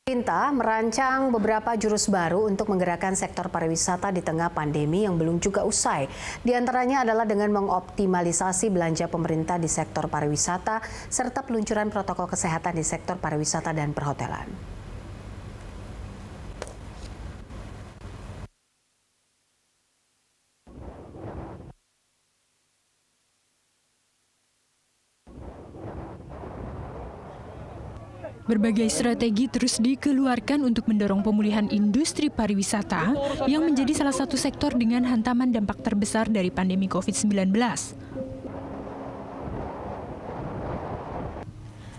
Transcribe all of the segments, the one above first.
Pemerintah merancang beberapa jurus baru untuk menggerakkan sektor pariwisata di tengah pandemi yang belum juga usai. Di antaranya adalah dengan mengoptimalisasi belanja pemerintah di sektor pariwisata serta peluncuran protokol kesehatan di sektor pariwisata dan perhotelan. Berbagai strategi terus dikeluarkan untuk mendorong pemulihan industri pariwisata yang menjadi salah satu sektor dengan hantaman dampak terbesar dari pandemi COVID-19.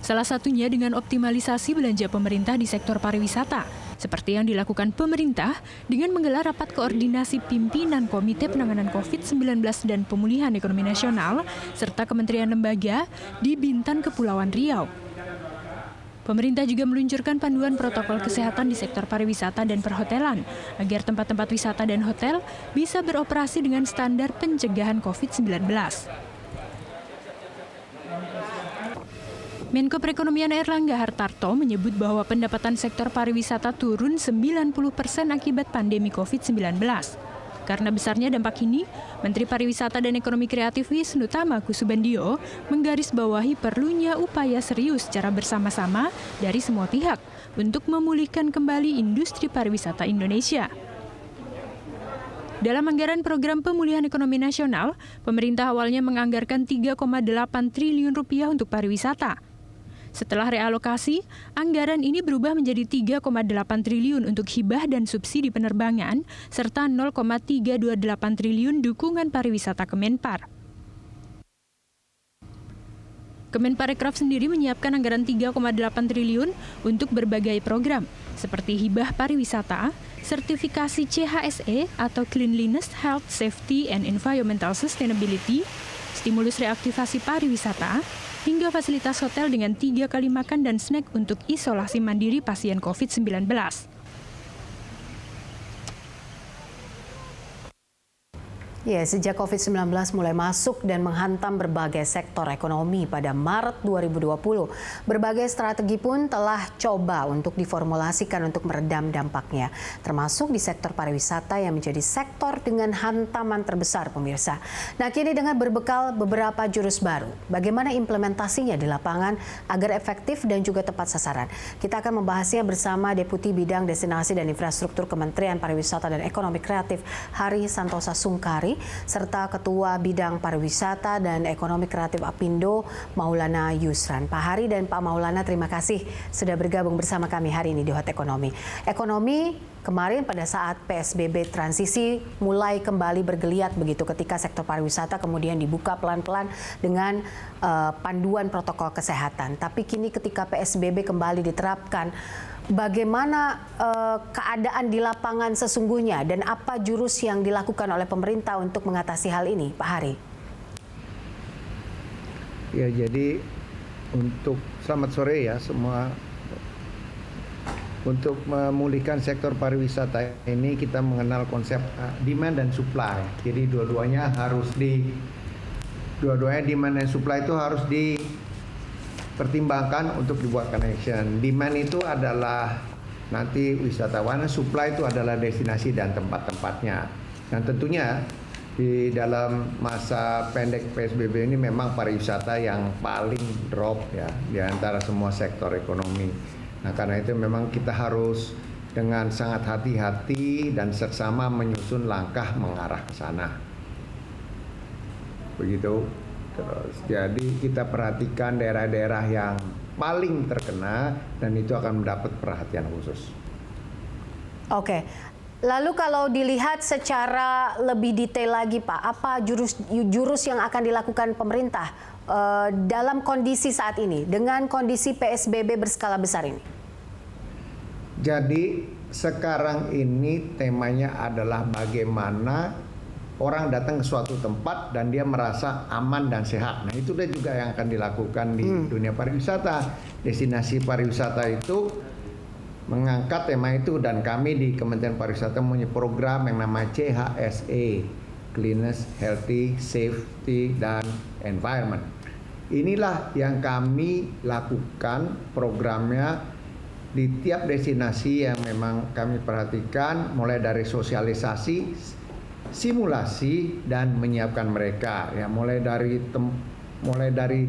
Salah satunya dengan optimalisasi belanja pemerintah di sektor pariwisata, seperti yang dilakukan pemerintah dengan menggelar rapat koordinasi pimpinan Komite Penanganan COVID-19 dan Pemulihan Ekonomi Nasional, serta kementerian lembaga di Bintan, Kepulauan Riau. Pemerintah juga meluncurkan panduan protokol kesehatan di sektor pariwisata dan perhotelan agar tempat-tempat wisata dan hotel bisa beroperasi dengan standar pencegahan COVID-19. Menko Perekonomian Airlangga Hartarto menyebut bahwa pendapatan sektor pariwisata turun 90% akibat pandemi COVID-19. Karena besarnya dampak ini, Menteri Pariwisata dan Ekonomi Kreatif Wisnu Tama Kusubandio menggarisbawahi perlunya upaya serius secara bersama-sama dari semua pihak untuk memulihkan kembali industri pariwisata Indonesia. Dalam anggaran program pemulihan ekonomi nasional, pemerintah awalnya menganggarkan 3,8 triliun rupiah untuk pariwisata. Setelah realokasi, anggaran ini berubah menjadi 3,8 triliun untuk hibah dan subsidi penerbangan, serta 0,328 triliun dukungan pariwisata Kemenpar. Kemenparekraf sendiri menyiapkan anggaran 3,8 triliun untuk berbagai program, seperti hibah pariwisata, sertifikasi CHSE atau Cleanliness, Health, Safety, and Environmental Sustainability, stimulus reaktivasi pariwisata, hingga fasilitas hotel dengan 3 kali makan dan snack untuk isolasi mandiri pasien COVID-19. Ya, sejak COVID-19 mulai masuk dan menghantam berbagai sektor ekonomi pada Maret 2020, berbagai strategi pun telah coba untuk diformulasikan untuk meredam dampaknya, termasuk di sektor pariwisata yang menjadi sektor dengan hantaman terbesar, pemirsa. Nah, kini dengan berbekal beberapa jurus baru, bagaimana implementasinya di lapangan agar efektif dan juga tepat sasaran? Kita akan membahasnya bersama Deputi Bidang Destinasi dan Infrastruktur Kementerian Pariwisata dan Ekonomi Kreatif Hari Santosa Sungkari, serta Ketua Bidang Pariwisata dan Ekonomi Kreatif Apindo, Maulana Yusran. Pak Hari dan Pak Maulana, terima kasih sudah bergabung bersama kami hari ini di Hot Ekonomi. Ekonomi kemarin pada saat PSBB transisi mulai kembali bergeliat begitu ketika sektor pariwisata kemudian dibuka pelan-pelan dengan panduan protokol kesehatan. Tapi kini ketika PSBB kembali diterapkan, bagaimana keadaan di lapangan sesungguhnya dan apa jurus yang dilakukan oleh pemerintah untuk mengatasi hal ini, Pak Hari? Ya, jadi selamat sore ya semua. Untuk memulihkan sektor pariwisata ini kita mengenal konsep demand dan supply. Jadi dua-duanya demand dan supply itu harus dipertimbangkan untuk dibuat connection. Demand itu adalah nanti wisatawan, supply itu adalah destinasi dan tempat-tempatnya. Dan tentunya di dalam masa pendek PSBB ini memang pariwisata yang paling drop ya di antara semua sektor ekonomi. Nah, karena itu memang kita harus dengan sangat hati-hati dan seksama menyusun langkah mengarah ke sana. Begitu. Terus, jadi kita perhatikan daerah-daerah yang paling terkena dan itu akan mendapat perhatian khusus. Oke. Lalu kalau dilihat secara lebih detail lagi, Pak, apa jurus yang akan dilakukan pemerintah dalam kondisi saat ini dengan kondisi PSBB berskala besar ini? Jadi sekarang ini temanya adalah bagaimana orang datang ke suatu tempat dan dia merasa aman dan sehat. Nah, itu juga yang akan dilakukan di dunia pariwisata. Destinasi pariwisata itu mengangkat tema itu dan kami di Kementerian Pariwisata punya program yang namanya CHSE, Cleanliness, Healthy, Safety, dan Environment. Inilah yang kami lakukan programnya di tiap destinasi yang memang kami perhatikan, mulai dari sosialisasi, simulasi, dan menyiapkan mereka. Ya, mulai dari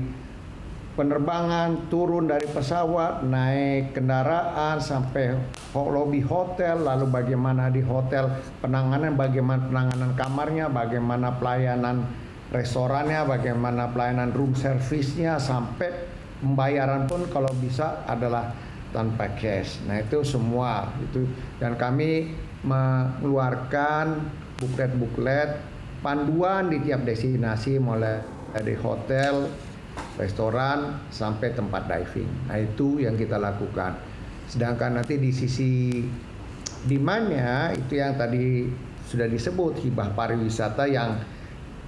penerbangan, turun dari pesawat, naik kendaraan, sampai lobi hotel, lalu bagaimana di hotel penanganan, bagaimana penanganan kamarnya, bagaimana pelayanan restorannya, bagaimana pelayanan room service-nya, sampai pembayaran pun kalau bisa adalah tanpa cash. Nah itu semua itu, dan kami mengeluarkan buklet-buklet panduan di tiap destinasi, mulai dari hotel, restoran, sampai tempat diving. Nah itu yang kita lakukan. Sedangkan nanti di sisi demand-nya itu yang tadi sudah disebut, hibah pariwisata yang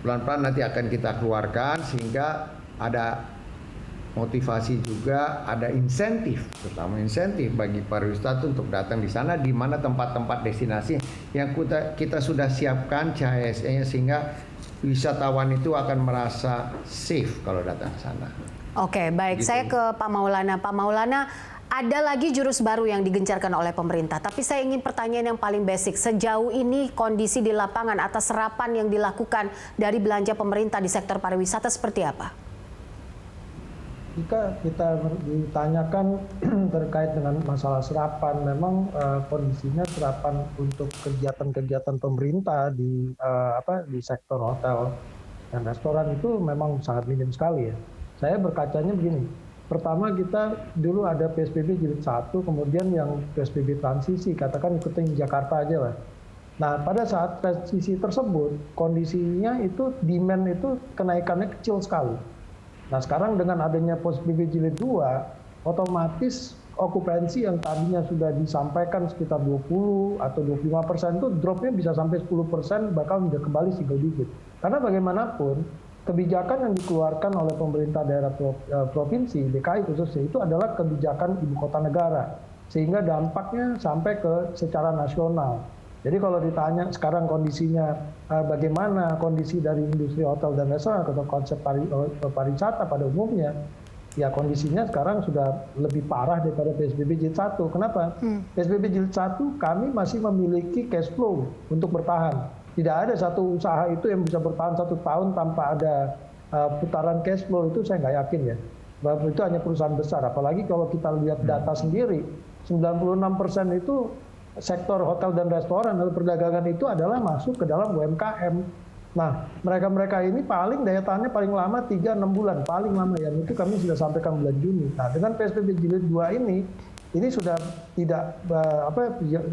pelan-pelan nanti akan kita keluarkan, sehingga ada motivasi juga, ada insentif, terutama insentif bagi pariwisata untuk datang di sana, di mana tempat-tempat destinasi yang kita sudah siapkan CHSE-nya, sehingga wisatawan itu akan merasa safe kalau datang ke sana. Oke, baik. Gitu. Saya ke Pak Maulana. Pak Maulana, ada lagi jurus baru yang digencarkan oleh pemerintah. Tapi saya ingin pertanyaan yang paling basic. Sejauh ini kondisi di lapangan atas serapan yang dilakukan dari belanja pemerintah di sektor pariwisata seperti apa? Jika kita ditanyakan terkait dengan masalah serapan, memang kondisinya serapan untuk kegiatan-kegiatan pemerintah di sektor hotel dan restoran itu memang sangat minim sekali ya. Saya berkacanya begini. Pertama, kita dulu ada PSBB jilid 1, kemudian yang PSBB transisi, katakan ikutin Jakarta aja lah. Nah, pada saat transisi tersebut, kondisinya itu demand itu kenaikannya kecil sekali. Nah, sekarang dengan adanya PSBB jilid 2, otomatis okupansi yang tadinya sudah disampaikan sekitar 20 atau 25% itu dropnya bisa sampai 10%, bakal sudah kembali single digit. Karena bagaimanapun, kebijakan yang dikeluarkan oleh pemerintah daerah provinsi, DKI khususnya, itu adalah kebijakan ibu kota negara. Sehingga dampaknya sampai ke secara nasional. Jadi kalau ditanya sekarang kondisinya bagaimana kondisi dari industri hotel dan restoran atau konsep pariwisata pada umumnya, ya kondisinya sekarang sudah lebih parah daripada PSBB jilid 1. Kenapa? PSBB jilid 1 kami masih memiliki cash flow untuk bertahan. Tidak ada satu usaha itu yang bisa bertahan 1 tahun tanpa ada putaran cash flow, itu saya nggak yakin ya. Bahwa itu hanya perusahaan besar. Apalagi kalau kita lihat data sendiri, 96% itu sektor hotel dan restoran atau perdagangan itu adalah masuk ke dalam UMKM. Nah, mereka-mereka ini paling daya tahannya paling lama 3-6 bulan, paling lama ya. Itu kami sudah sampaikan bulan Juni. Nah, dengan PSBB jilid 2 ini sudah tidak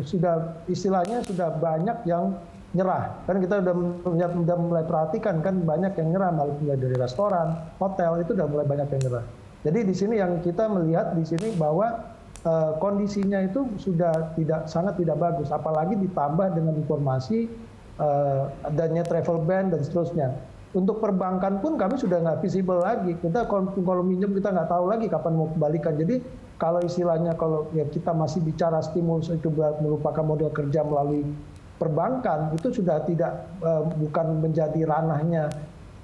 sudah istilahnya sudah banyak yang nyerah. Kan kita udah mulai perhatikan kan banyak yang nyerah, mulai dari restoran, hotel itu udah mulai banyak yang nyerah. Jadi di sini yang kita melihat di sini bahwa kondisinya itu sudah sangat tidak bagus, apalagi ditambah dengan informasi adanya travel ban dan seterusnya. Untuk perbankan pun kami sudah nggak visible lagi. Kita kalau minjem kita nggak tahu lagi kapan mau kembalikan. Jadi kalau istilahnya kalau ya kita masih bicara stimulus itu merupakan model kerja melalui perbankan, itu sudah tidak bukan menjadi ranahnya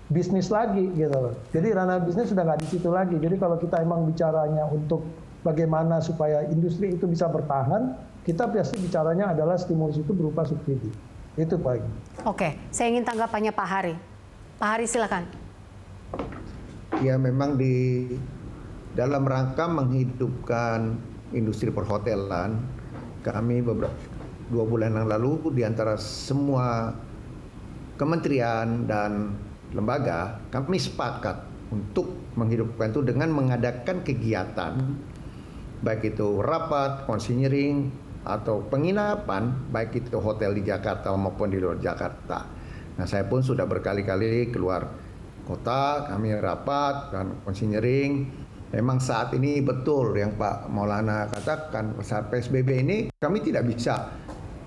bisnis lagi gitu loh. Jadi ranah bisnis sudah nggak di situ lagi. Jadi kalau kita emang bicaranya untuk bagaimana supaya industri itu bisa bertahan, kita pasti bicaranya adalah stimulus itu berupa subsidi. Itu Pak. Oke, saya ingin tanggapannya Pak Hari. Pak Hari silakan. Ya memang di dalam rangka menghidupkan industri perhotelan, kami 2 bulan yang lalu di antara semua kementerian dan lembaga, kami sepakat untuk menghidupkan itu dengan mengadakan kegiatan, baik itu rapat, konseling, atau penginapan, baik itu hotel di Jakarta maupun di luar Jakarta. Nah, saya pun sudah berkali-kali keluar kota, kami rapat dan konseling. Memang saat ini betul yang Pak Maulana katakan, saat PSBB ini kami tidak bisa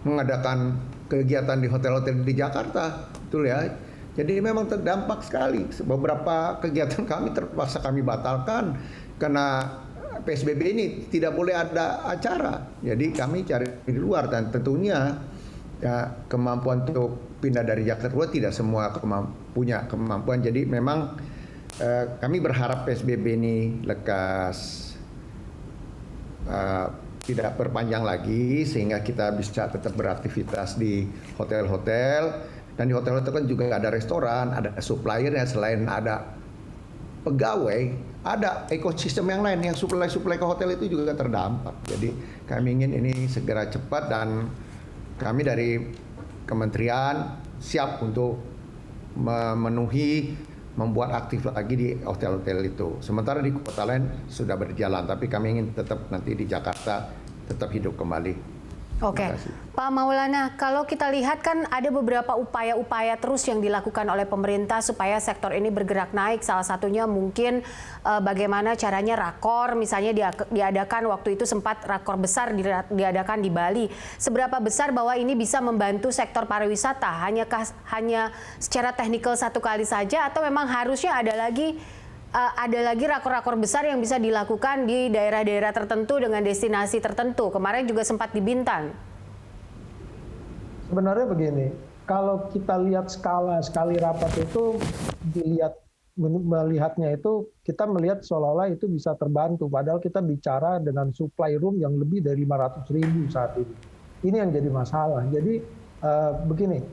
mengadakan kegiatan di hotel-hotel di Jakarta, betul ya. Jadi memang terdampak sekali. Beberapa kegiatan kami terpaksa kami batalkan karena PSBB ini tidak boleh ada acara. Jadi kami cari di luar, dan tentunya ya, kemampuan untuk pindah dari Jakarta tidak semua punya kemampuan. Jadi memang kami berharap PSBB ini lekas tidak berpanjang lagi sehingga kita bisa tetap beraktivitas di hotel-hotel, dan di hotel-hotel kan juga ada restoran, ada suppliernya, selain ada pegawai, ada ekosistem yang lain yang suplai ke hotel itu juga terdampak. Jadi kami ingin ini segera cepat, dan kami dari kementerian siap untuk memenuhi, membuat aktif lagi di hotel-hotel itu. Sementara di kota lain sudah berjalan, tapi kami ingin tetap nanti di Jakarta tetap hidup kembali. Oke, Pak Maulana, kalau kita lihat kan ada beberapa upaya-upaya terus yang dilakukan oleh pemerintah supaya sektor ini bergerak naik. Salah satunya mungkin bagaimana caranya rakor, misalnya diadakan waktu itu sempat rakor besar diadakan di Bali. Seberapa besar bahwa ini bisa membantu sektor pariwisata? Hanya secara teknikal satu kali saja, atau memang harusnya ada lagi rakor-rakor besar yang bisa dilakukan di daerah-daerah tertentu dengan destinasi tertentu? Kemarin juga sempat di Bintan. Sebenarnya begini, kalau kita lihat sekali rapat itu melihatnya itu kita melihat seolah-olah itu bisa terbantu, padahal kita bicara dengan supply room yang lebih dari 500.000 saat ini. Ini yang jadi masalah. Jadi begini,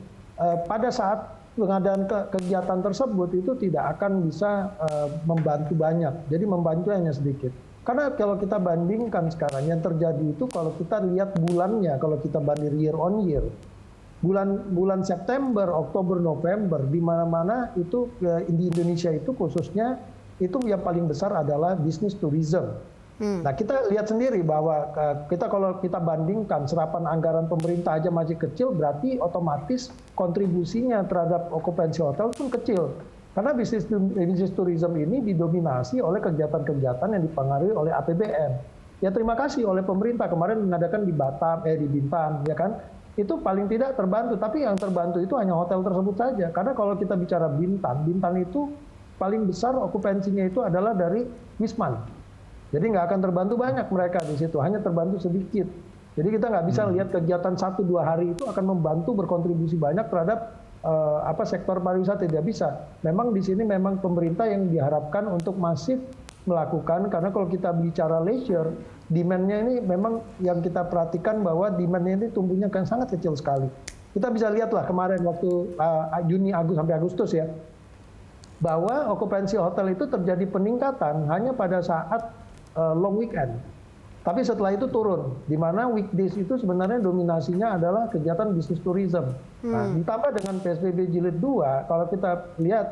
pada saat pengadaan kegiatan tersebut itu tidak akan bisa membantu banyak, jadi membantu hanya sedikit. Karena kalau kita bandingkan sekarang yang terjadi itu, kalau kita lihat bulannya, kalau kita banding year on year, bulan September, Oktober, November, di mana-mana itu di Indonesia itu khususnya itu yang paling besar adalah bisnis tourism. Nah, kita lihat sendiri bahwa kalau kita bandingkan serapan anggaran pemerintah aja masih kecil, berarti otomatis kontribusinya terhadap okupansi hotel pun kecil. Karena bisnis tourism ini didominasi oleh kegiatan-kegiatan yang dipengaruhi oleh APBN. Ya terima kasih oleh pemerintah kemarin mengadakan di Batam, di Bintan, ya kan? Itu paling tidak terbantu, tapi yang terbantu itu hanya hotel tersebut saja. Karena kalau kita bicara Bintan itu paling besar okupansinya itu adalah dari Wisman. Jadi nggak akan terbantu banyak mereka di situ, hanya terbantu sedikit. Jadi kita nggak bisa lihat kegiatan 1-2 hari itu akan membantu berkontribusi banyak terhadap sektor pariwisata, tidak bisa. Memang di sini memang pemerintah yang diharapkan untuk masif melakukan, karena kalau kita bicara leisure, demand-nya ini memang yang kita perhatikan bahwa demand-nya ini tumbuhnya kan sangat kecil sekali. Kita bisa lihatlah kemarin waktu Juni sampai Agustus ya, bahwa okupansi hotel itu terjadi peningkatan hanya pada saat long weekend. Tapi setelah itu turun, di mana weekdays itu sebenarnya dominasinya adalah kegiatan bisnis tourism. Nah, ditambah dengan PSBB Jilid 2, kalau kita lihat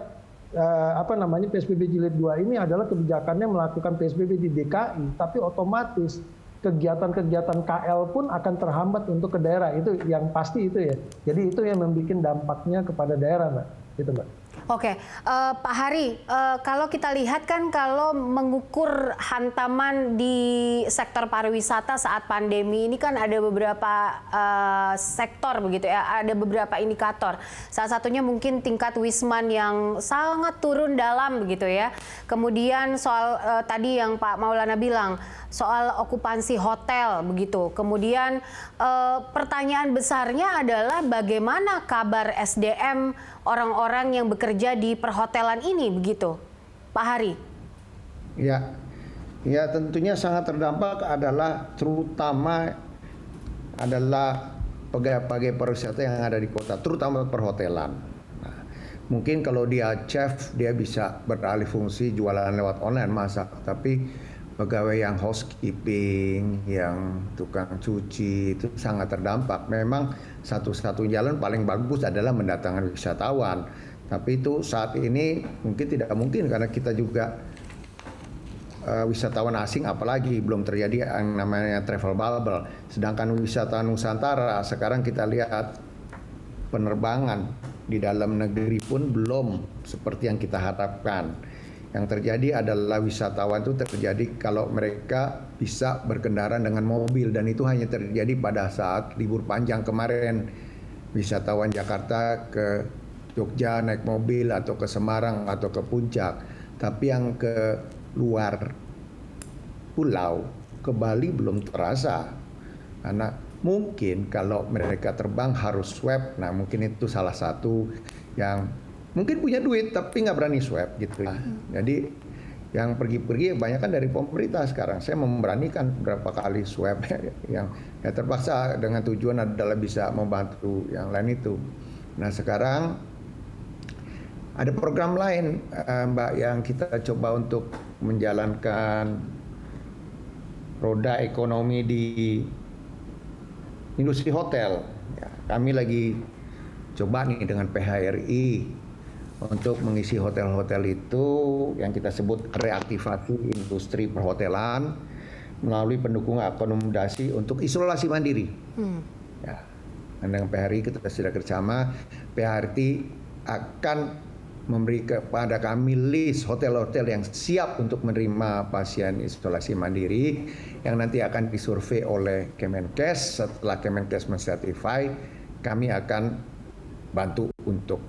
PSBB Jilid 2 ini adalah kebijakannya melakukan PSBB di DKI, tapi otomatis kegiatan-kegiatan KL pun akan terhambat untuk ke daerah. Itu yang pasti itu ya. Jadi itu yang membuat dampaknya kepada daerah, Mbak. Itu, Mbak. Oke, Pak Hari, kalau kita lihat kan kalau mengukur hantaman di sektor pariwisata saat pandemi ini kan ada beberapa sektor begitu ya, ada beberapa indikator. Salah satunya mungkin tingkat Wisman yang sangat turun dalam begitu ya. Kemudian soal tadi yang Pak Maulana bilang soal okupansi hotel begitu. Kemudian pertanyaan besarnya adalah bagaimana kabar SDM orang-orang yang bekerja di perhotelan ini begitu, Pak Hari? Ya tentunya sangat terdampak terutama adalah pegawai pariwisata yang ada di kota, terutama perhotelan. Nah, mungkin kalau dia chef dia bisa beralih fungsi jualan lewat online masak, tapi pegawai yang housekeeping, yang tukang cuci itu sangat terdampak. Memang satu-satu jalan paling bagus adalah mendatangkan wisatawan. Tapi itu saat ini mungkin tidak mungkin karena kita juga wisatawan asing, apalagi belum terjadi yang namanya travel bubble. Sedangkan wisatawan Nusantara sekarang kita lihat penerbangan di dalam negeri pun belum seperti yang kita harapkan. Yang terjadi adalah wisatawan itu terjadi kalau mereka bisa berkendara dengan mobil, dan itu hanya terjadi pada saat libur panjang kemarin. Wisatawan Jakarta ke Jogja naik mobil atau ke Semarang atau ke Puncak. Tapi yang ke luar pulau, ke Bali belum terasa. Karena mungkin kalau mereka terbang harus swab, nah mungkin itu salah satu yang mungkin punya duit tapi nggak berani swab gitu. Jadi yang pergi-pergi banyak kan dari pemerintah sekarang. Saya memberanikan beberapa kali swab yang terpaksa dengan tujuan adalah bisa membantu yang lain itu. Nah sekarang ada program lain Mbak yang kita coba untuk menjalankan roda ekonomi di industri hotel. Ya, kami lagi coba nih dengan PHRI untuk mengisi hotel-hotel itu yang kita sebut reaktivasi industri perhotelan melalui pendukung akomodasi untuk isolasi mandiri. Ya, dan dengan PHRI kita sudah bersama. PHRI akan memberi kepada kami list hotel-hotel yang siap untuk menerima pasien isolasi mandiri yang nanti akan disurvei oleh Kemenkes. Setelah Kemenkes mensertify, kami akan bantu untuk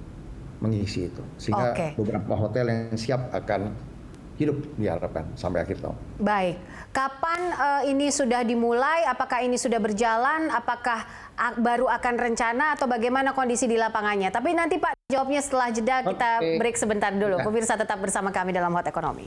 mengisi itu. Sehingga beberapa hotel yang siap akan hidup diharapkan sampai akhir tahun. Baik, kapan ini sudah dimulai? Apakah ini sudah berjalan? Apakah baru akan rencana atau bagaimana kondisi di lapangannya? Tapi nanti Pak jawabnya setelah jeda, kita break sebentar dulu. Pemirsa tetap bersama kami dalam Hot Ekonomi.